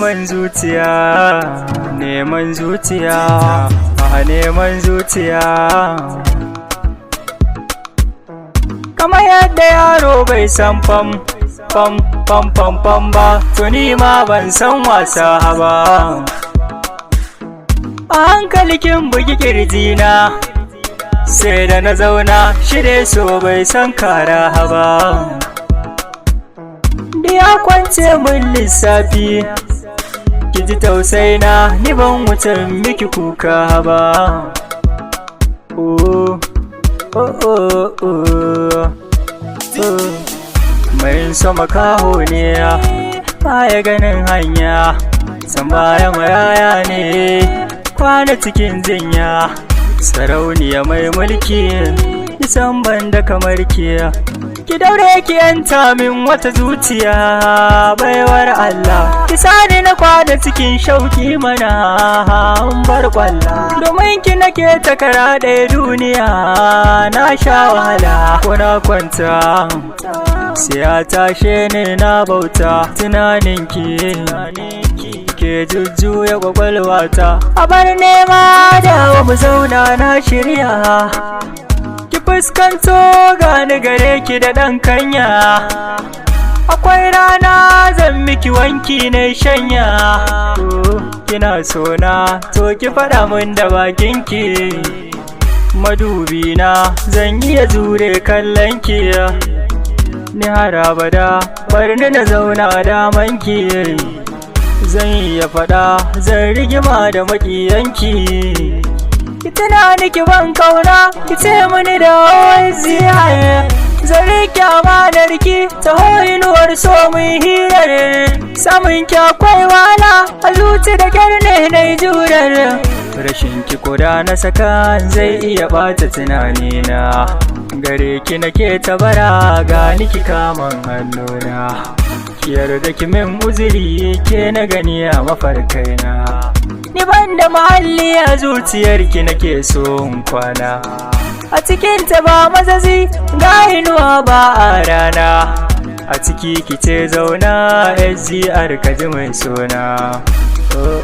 neman zuciya, neman zuciya, neman zuciya. Kamar yadda yaro bai san fam ba, to ni ma ban san wasa ba. A hankali kin bugi kirjina, sai da na zauna shirye so bai san kara ba. Da ya kwance mun lissafi, ki ji tausaina, ni ban wuce miki kuka ba. Mai sama kaho ne, baya ganin hanya, san baya maraya ne, kwana cikin jinya. Sarauniya mai mulki, nisan banda kamar ki daure ki yanta min wata zuciya, baiwar Allah. Ki sani na kwana cikin shauki mana bar kwalla, domin ki nake takara ɗaya duniya. Na sha wahala ko na kwanta, sai ya tashe ni na bauta. Tunanin ki ke jujjuya kwakwalwata, a bar nema da mu zauna na shirya. Ki fuskanto gani gare ki da ɗan kanya, akwai rana zan miki wanki na shanya. Kina sona to ki faɗa min da bakinki, madubi na zan iya jure kallon ki. Ni har abada bar ni na zauna damanki, zan iya faɗa zan rigima da maƙiyanki. Ki tunani ki ban kauna, ki ce mini da waziya, zan riƙe amanar ki ta inuwar so mun hirar. Samun ki akwai wala, a zuci da kyar ne na jurar. Rashin ki koda na saka zai iya ɓata tunanina, gare ki nake tabara, gani ki kaman hannuna. Ki yarda ki min uzuri, ke na gani a mafarkaina. Ni ban da mahalli a zuciyarki nake so in kwana, a cikinta ba mazazi ga inuwa ba a rana. A ciki kice zauna SGR ka ji mai sona. Oh